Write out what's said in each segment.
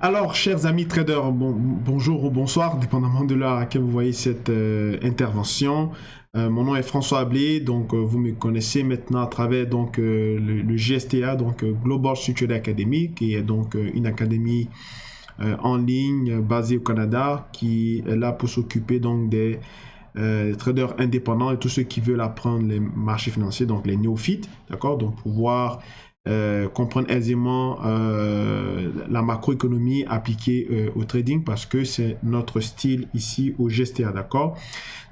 Alors, chers amis traders, bonjour ou bonsoir, dépendamment de l'heure à laquelle vous voyez cette intervention. Mon nom est François Ablé, donc vous me connaissez maintenant à travers le GSTA, Global Structured Academy, qui est donc une académie en ligne basée au Canada, qui est là pour s'occuper donc des traders indépendants et tous ceux qui veulent apprendre les marchés financiers, donc les néophytes, d'accord, donc pouvoir comprendre aisément la macroéconomie appliquée au trading parce que c'est notre style ici au GSTA, d'accord.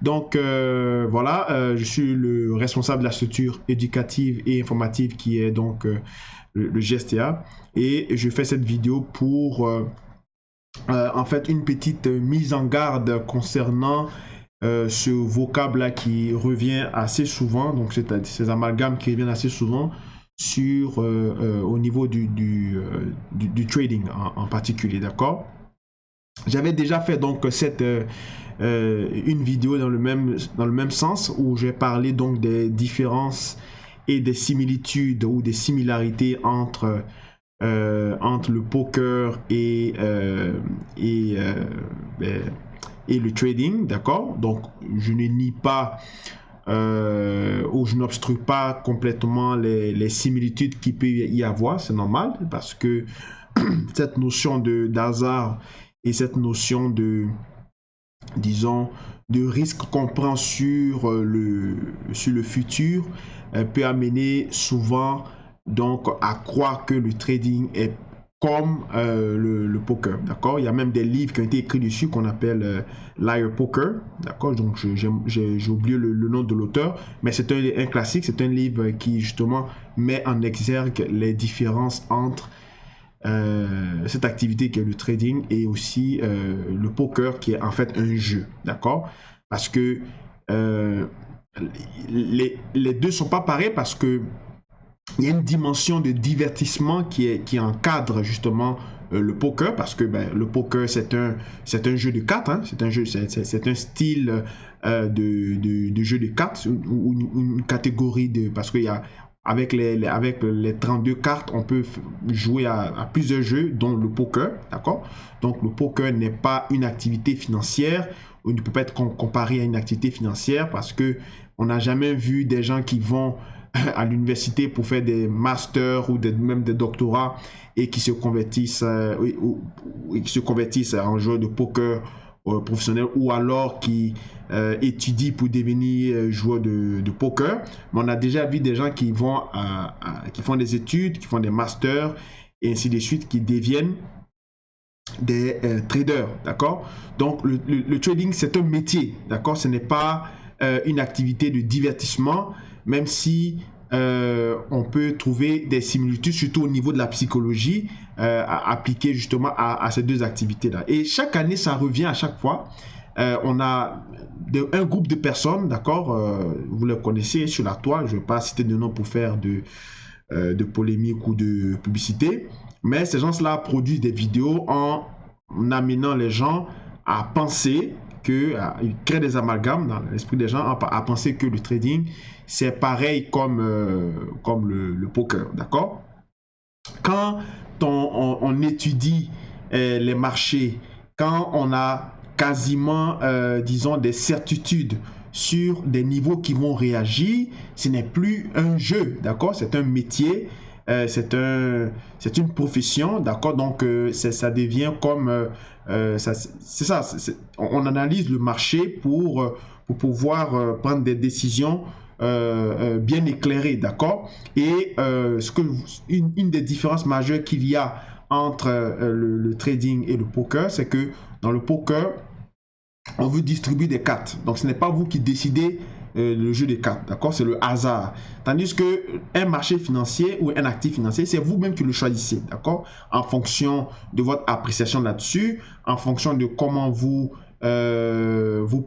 Donc voilà, je suis le responsable de la structure éducative et informative qui est donc le GSTA et je fais cette vidéo pour en fait une petite mise en garde concernant ce vocable-là qui revient assez souvent, donc ces amalgames qui reviennent assez souvent sur au niveau du trading en particulier, d'accord. J'avais déjà fait donc une vidéo dans le même sens où j'ai parlé donc des différences et des similitudes ou des similarités entre le poker et le trading, d'accord. Donc je ne nie pas où je n'obstrue pas complètement les similitudes qu'il peut y avoir, c'est normal, parce que cette notion d'hasard et cette notion disons, de risque qu'on prend sur le futur peut amener souvent donc à croire que le trading est comme le poker, d'accord. Il y a même des livres qui ont été écrits dessus qu'on appelle Liar Poker, d'accord. Donc j'ai oublié le nom de l'auteur, mais c'est un classique, c'est un livre qui justement met en exergue les différences entre cette activité qui est le trading et aussi le poker qui est en fait un jeu, d'accord. Parce que les deux sont pas pareils parce que il y a une dimension de divertissement qui encadre justement le poker, parce que le poker c'est un jeu de cartes, hein, c'est un style de jeu de cartes ou une catégorie parce qu'il y a avec les 32 cartes, on peut jouer à plusieurs jeux, dont le poker, d'accord. Donc le poker n'est pas une activité financière, ou ne peut pas être comparé à une activité financière parce que on n'a jamais vu des gens qui vont à l'université pour faire des masters ou même des doctorats et qui se convertissent en joueurs de poker professionnels, ou alors qui étudient pour devenir joueurs de poker. Mais on a déjà vu des gens qui qui font des études, qui font des masters et ainsi de suite, qui deviennent des traders, d'accord. Donc le trading c'est un métier, d'accord, ce n'est pas une activité de divertissement, même si on peut trouver des similitudes, surtout au niveau de la psychologie, appliquées justement à ces deux activités-là. Et chaque année, ça revient à chaque fois. On a un groupe de personnes, d'accord, vous les connaissez sur la toile, je ne vais pas citer de nom pour faire de polémique ou de publicité, mais ces gens-là produisent des vidéos en amenant les gens à penser ils créent des amalgames dans l'esprit des gens à penser que le trading c'est pareil comme le poker, d'accord. Quand on étudie les marchés, quand on a quasiment disons des certitudes sur des niveaux qui vont réagir, ce n'est plus un jeu, d'accord, c'est un métier, c'est une profession, d'accord. Donc ça devient comme c'est ça, on analyse le marché pour pouvoir prendre des décisions bien éclairées, d'accord. Et une des différences majeures qu'il y a entre le trading et le poker, c'est que dans le poker, on veut distribuer des cartes. Donc ce n'est pas vous qui décidez le jeu des cartes, d'accord, c'est le hasard. Tandis que un marché financier ou un actif financier, c'est vous-même qui le choisissez, d'accord, en fonction de votre appréciation là-dessus, en fonction de comment vous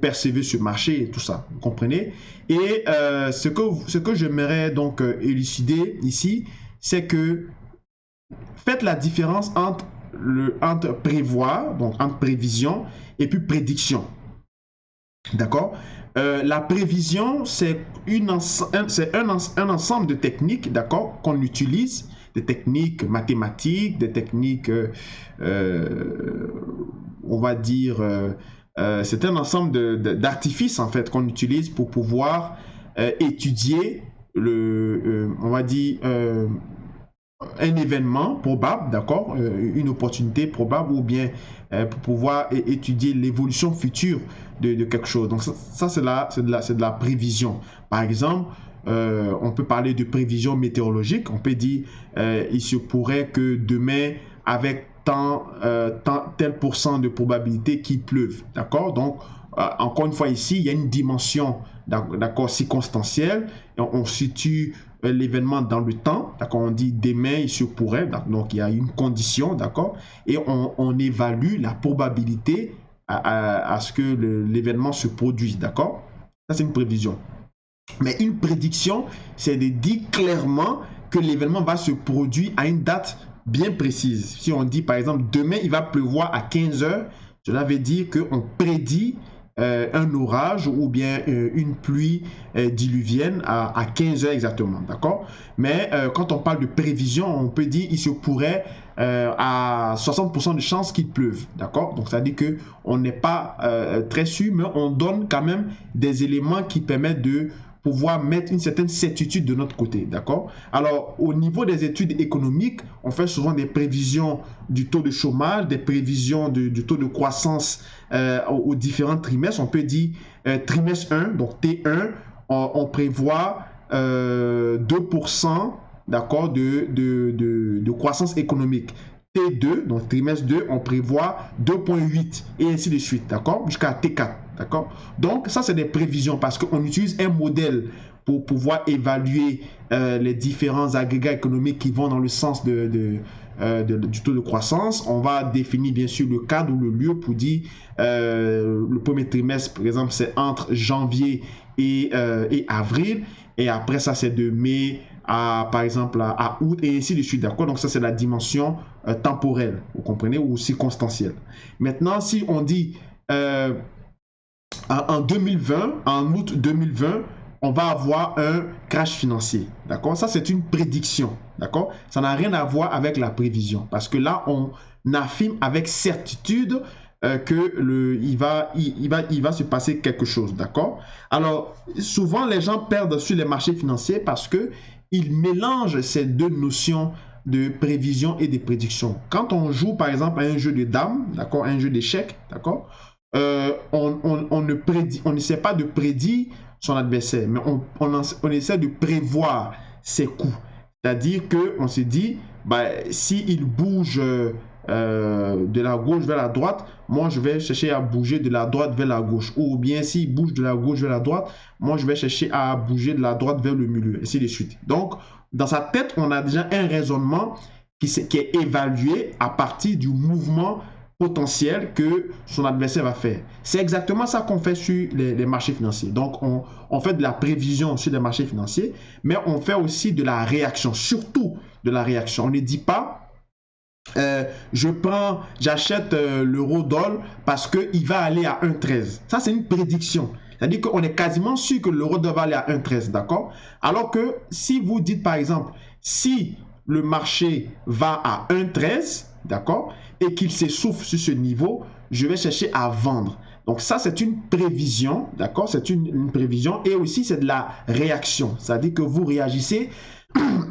percevez ce marché et tout ça, vous comprenez. Et ce que j'aimerais donc élucider ici, c'est que faites la différence entre prévoir, donc entre prévision et puis prédiction. D'accord. La prévision, c'est un ensemble de techniques, d'accord, qu'on utilise, des techniques mathématiques, des techniques, on va dire, c'est un ensemble d'artifices en fait qu'on utilise pour pouvoir étudier on va dire, un événement probable, d'accord, une opportunité probable, ou bien pour pouvoir étudier l'évolution future de quelque chose. Donc ça c'est de la prévision. Par exemple, on peut parler de prévision météorologique. On peut dire il se pourrait que demain, avec tel pourcent de probabilité qu'il pleuve, d'accord. Donc encore une fois ici, il y a une dimension, d'accord, circonstancielle. On situe l'événement dans le temps, d'accord, on dit demain il se pourrait, donc il y a une condition, d'accord, et on évalue la probabilité à ce que l'événement se produise, d'accord. Ça c'est une prévision. Mais une prédiction, c'est de dire clairement que l'événement va se produire à une date bien précise. Si on dit par exemple demain il va pleuvoir à 15 heures, cela veut dire qu'on prédit un orage ou bien une pluie diluvienne à 15 heures exactement, d'accord. Mais quand on parle de prévision, on peut dire il se pourrait à 60% de chances qu'il pleuve, d'accord. Donc ça dit que on n'est pas très sûr, mais on donne quand même des éléments qui permettent de pouvoir mettre une certaine certitude de notre côté, d'accord. Alors, au niveau des études économiques, on fait souvent des prévisions du taux de chômage, des prévisions du taux de croissance aux différents trimestres. On peut dire trimestre 1, donc T1, on prévoit 2%, d'accord, de croissance économique. T2, donc trimestre 2, on prévoit 2,8 et ainsi de suite, d'accord, jusqu'à T4, d'accord. Donc, ça, c'est des prévisions parce qu'on utilise un modèle pour pouvoir évaluer les différents agrégats économiques qui vont dans le sens du taux de croissance. On va définir bien sûr le cadre ou le lieu pour dire le premier trimestre, par exemple, c'est entre janvier et avril. Et après ça, c'est de mai par exemple, à août et ainsi de suite, d'accord. Donc ça, c'est la dimension temporelle, vous comprenez, ou circonstancielle. Maintenant, si on dit en 2020, en août 2020, on va avoir un crash financier, d'accord. Ça, c'est une prédiction, d'accord. Ça n'a rien à voir avec la prévision, parce que là, on affirme avec certitude il va se passer quelque chose, d'accord. Alors, souvent, les gens perdent sur les marchés financiers parce que ils mélangent ces deux notions de prévision et de prédiction. Quand on joue, par exemple, à un jeu de dames, d'accord, un jeu d'échecs, d'accord, on ne sait pas de prédire son adversaire, mais on essaie de prévoir ses coups. C'est-à-dire qu'on se dit, bah, s'il bouge de la gauche vers la droite, moi je vais chercher à bouger de la droite vers la gauche. Ou bien s'il bouge de la gauche vers la droite, moi je vais chercher à bouger de la droite vers le milieu, ainsi de suite. Donc, dans sa tête, on a déjà un raisonnement qui est évalué à partir du mouvement potentiel que son adversaire va faire. C'est exactement ça qu'on fait sur les marchés financiers. Donc, on fait de la prévision sur les marchés financiers, mais on fait aussi de la réaction, surtout de la réaction. On ne dit pas j'achète l'euro-dollar parce qu'il va aller à 1,13. Ça, c'est une prédiction. C'est-à-dire qu'on est quasiment sûr que l'euro-dollar va aller à 1,13, d'accord? Alors que si vous dites, par exemple, si le marché va à 1,13, d'accord, et qu'il s'essouffle sur ce niveau, je vais chercher à vendre. Donc ça, c'est une prévision, d'accord? C'est une prévision et aussi c'est de la réaction. C'est-à-dire que vous réagissez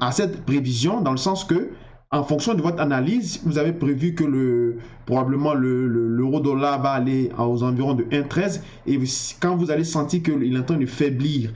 à cette prévision dans le sens que en fonction de votre analyse, vous avez prévu que probablement l'euro-dollar va aller aux environs de 1,13 et quand vous allez sentir qu'il est en train de faiblir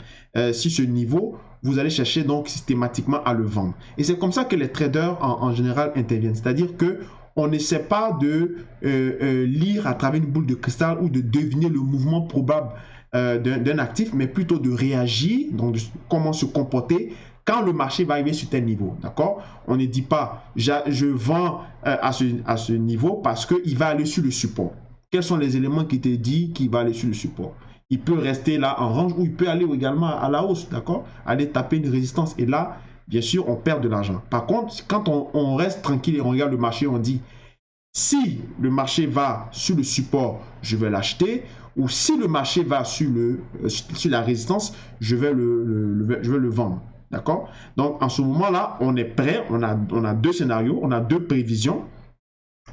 sur ce niveau, vous allez chercher donc systématiquement à le vendre. Et c'est comme ça que les traders en général interviennent. C'est-à-dire que on n'essaie pas de lire à travers une boule de cristal ou de deviner le mouvement probable d'un actif, mais plutôt de réagir, donc de comment se comporter quand le marché va arriver sur tel niveau, d'accord? On ne dit pas je vends à ce niveau parce qu'il va aller sur le support. Quels sont les éléments qui te disent qu'il va aller sur le support? Il peut rester là en range ou il peut aller également à la hausse, d'accord? Aller taper une résistance et là, bien sûr, on perd de l'argent. Par contre, quand on reste tranquille et on regarde le marché, on dit si le marché va sur le support, je vais l'acheter. Ou si le marché va sur la résistance, je vais le vendre. D'accord? Donc, en ce moment-là, on est prêt, on a deux scénarios, on a deux prévisions.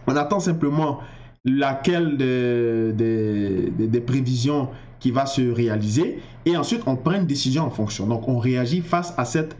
On attend simplement laquelle des prévisions qui va se réaliser et ensuite on prend une décision en fonction. Donc, on réagit face à cette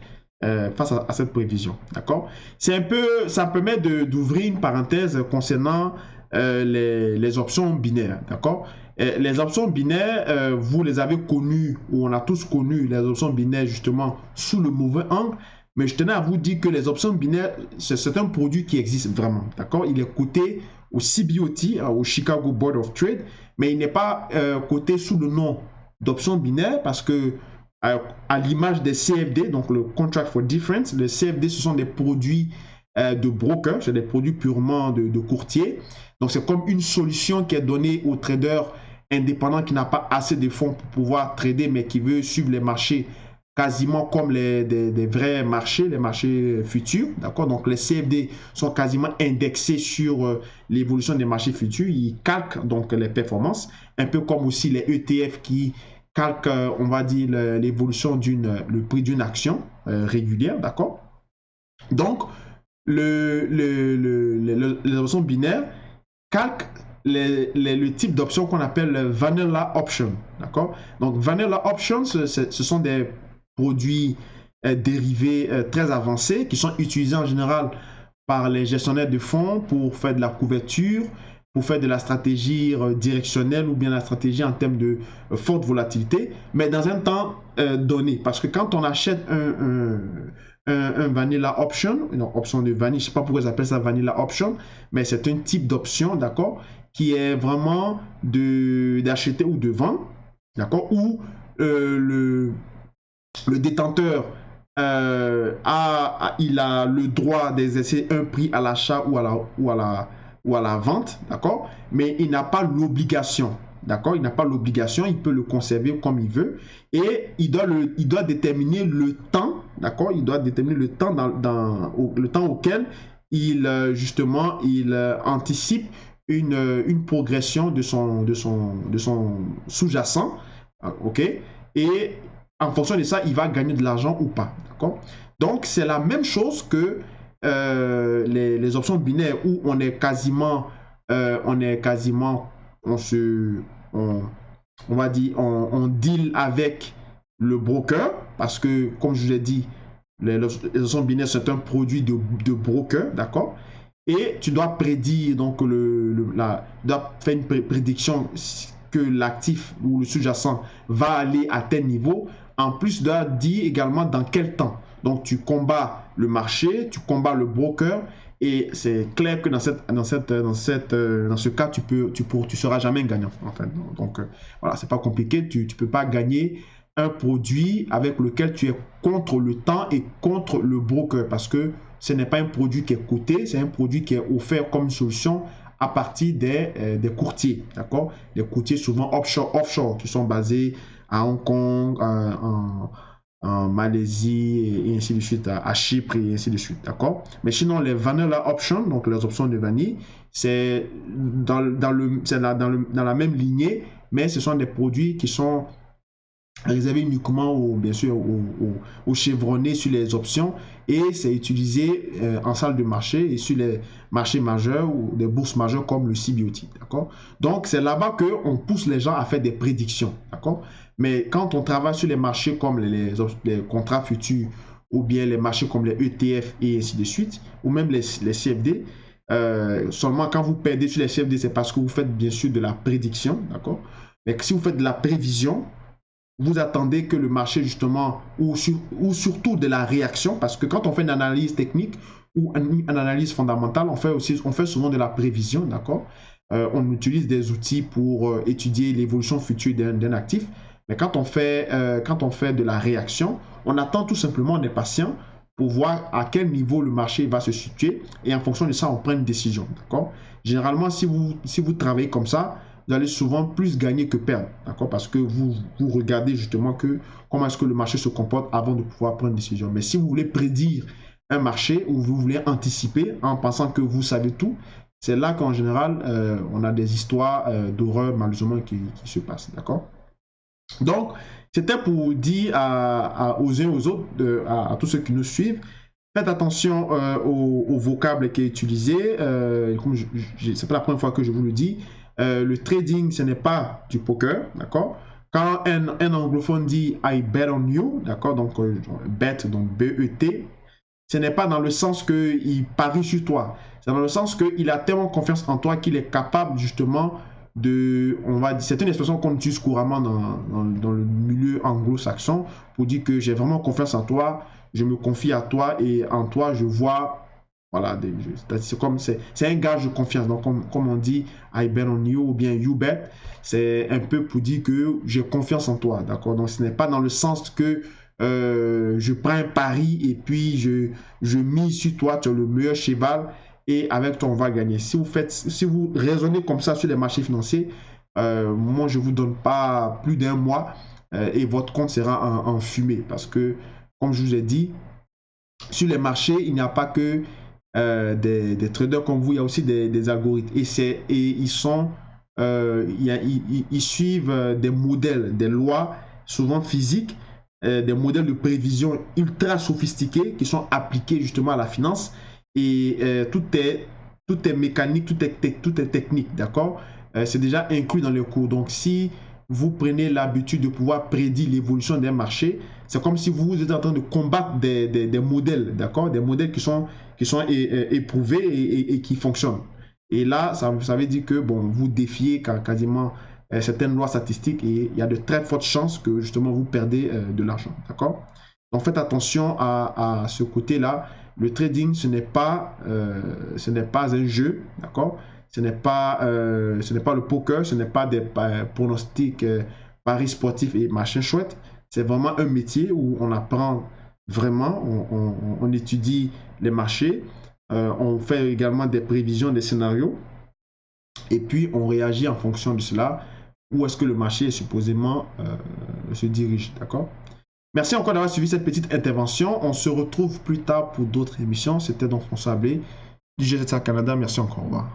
prévision. D'accord? C'est un peu, ça permet d'ouvrir une parenthèse concernant les options binaires. D'accord? Les options binaires, vous les avez connues, ou on a tous connu les options binaires justement sous le mauvais angle, mais je tenais à vous dire que les options binaires, c'est un produit qui existe vraiment. D'accord? Il est coté au CBOT, au Chicago Board of Trade, mais il n'est pas coté sous le nom d'options binaires parce que à l'image des CFD, donc le Contract for Difference, les CFD, ce sont des produits de broker, c'est des produits purement de courtier. Donc, c'est comme une solution qui est donnée aux traders indépendants qui n'a pas assez de fonds pour pouvoir trader, mais qui veut suivre les marchés quasiment comme des vrais marchés, les marchés futurs. D'accord? Donc, les CFD sont quasiment indexés sur l'évolution des marchés futurs. Ils calquent donc les performances, un peu comme aussi les ETF qui calquent, on va dire, l'évolution le prix d'une action régulière. D'accord? Donc, les options binaires calquent le type d'option qu'on appelle le vanilla option. D'accord? Donc, vanilla options, ce sont des produits dérivés très avancés qui sont utilisés en général par les gestionnaires de fonds pour faire de la couverture, pour faire de la stratégie directionnelle ou bien la stratégie en termes de forte volatilité, mais dans un temps donné. Parce que quand on achète un vanilla option, une option de vanille, je ne sais pas pourquoi ils appellent ça vanilla option, mais c'est un type d'option, d'accord, qui est vraiment d'acheter ou de vendre, d'accord, où le détenteur il a le droit d'exercer un prix à l'achat ou à la vente, d'accord, mais il n'a pas l'obligation. D'accord, il n'a pas l'obligation, il peut le conserver comme il veut et il doit déterminer le temps, d'accord, il doit déterminer le temps le temps auquel il justement il anticipe une progression de son sous-jacent, ok, et en fonction de ça, il va gagner de l'argent ou pas, d'accord. Donc c'est la même chose que les options binaires où on va dire, on deal avec le broker parce que, comme je vous l'ai dit, les options binaires, c'est un produit de broker, d'accord? Et tu dois prédire, donc, tu dois faire une prédiction que l'actif ou le sous-jacent va aller à tel niveau. En plus, tu dois dire également dans quel temps. Donc, tu combats le marché, tu combats le broker. Et c'est clair que dans ce cas, tu seras jamais gagnant. En fait. Donc, voilà, c'est pas compliqué. Tu peux pas gagner un produit avec lequel tu es contre le temps et contre le broker parce que ce n'est pas un produit qui est coté, c'est un produit qui est offert comme solution à partir des courtiers, d'accord? Les courtiers souvent offshore qui sont basés à Hong Kong, en Malaisie et ainsi de suite, à Chypre et ainsi de suite, d'accord? Mais sinon, les vanilla options, donc les options de vanille, c'est dans la même lignée, mais ce sont des produits qui sont réservé uniquement bien sûr aux chevronnés sur les options et c'est utilisé en salle de marché et sur les marchés majeurs ou des bourses majeures comme le CBOT, d'accord? Donc c'est là-bas qu'on pousse les gens à faire des prédictions, d'accord? Mais quand on travaille sur les marchés comme les contrats futurs ou bien les marchés comme les ETF et ainsi de suite, ou même les CFD, seulement quand vous perdez sur les CFD, c'est parce que vous faites bien sûr de la prédiction, d'accord? Mais si vous faites de la prévision, vous attendez que le marché justement, ou surtout de la réaction, parce que quand on fait une analyse technique ou une analyse fondamentale, on fait souvent de la prévision, d'accord? On utilise des outils pour étudier l'évolution future d'un actif, mais quand on fait de la réaction, on attend tout simplement, on est patient pour voir à quel niveau le marché va se situer et en fonction de ça, on prend une décision, d'accord? Généralement, si vous travaillez comme ça, vous allez souvent plus gagner que perdre, d'accord? Parce que vous regardez justement comment est-ce que le marché se comporte avant de pouvoir prendre une décision. Mais si vous voulez prédire un marché ou vous voulez anticiper en pensant que vous savez tout, c'est là qu'en général, on a des histoires d'horreur malheureusement qui se passent, d'accord? Donc, c'était pour dire aux uns aux autres, à tous ceux qui nous suivent, faites attention au vocable qui est utilisé. C'est pas la première fois que je vous le dis. Le trading, ce n'est pas du poker, d'accord? Quand un anglophone dit I bet on you, d'accord? Donc, bet, donc B-E-T, ce n'est pas dans le sens qu'il parie sur toi. C'est dans le sens qu'il a tellement confiance en toi qu'il est capable justement on va dire, c'est une expression qu'on utilise couramment dans le milieu anglo-saxon pour dire que j'ai vraiment confiance en toi, je me confie à toi et en toi je vois, voilà, c'est un gage de confiance. Donc comme on dit, I bet on you ou bien you bet, c'est un peu pour dire que j'ai confiance en toi, d'accord? Donc ce n'est pas dans le sens que je prends un pari et puis je mise sur toi, tu es le meilleur cheval et avec toi on va gagner. Si vous raisonnez comme ça sur les marchés financiers, moi je vous donne pas plus d'un mois et votre compte sera en fumée parce que comme je vous ai dit, sur les marchés il n'y a pas que des traders comme vous, il y a aussi des algorithmes et ils sont ils suivent des modèles, des lois souvent physiques, des modèles de prévision ultra sophistiqués qui sont appliqués justement à la finance et tout est mécanique, tout est technique, d'accord? C'est déjà inclus dans le cours. Donc si vous prenez l'habitude de pouvoir prédire l'évolution des marchés, c'est comme si vous êtes en train de combattre des modèles, d'accord? Des modèles qui sont éprouvés et qui fonctionnent. Et là, ça veut dire que bon, vous défiez quasiment certaines lois statistiques et il y a de très fortes chances que justement vous perdez de l'argent. D'accord? Donc faites attention à ce côté-là. Le trading, ce n'est pas un jeu. D'accord? Ce n'est pas le poker, ce n'est pas des pronostics, paris sportifs et machin chouette. C'est vraiment un métier où on apprend vraiment, on étudie les marchés, on fait également des prévisions, des scénarios, et puis on réagit en fonction de cela, où est-ce que le marché est supposément se dirige, d'accord? Merci encore d'avoir suivi cette petite intervention. On se retrouve plus tard pour d'autres émissions. C'était donc François Ablé du GZA Canada. Merci encore. Au revoir.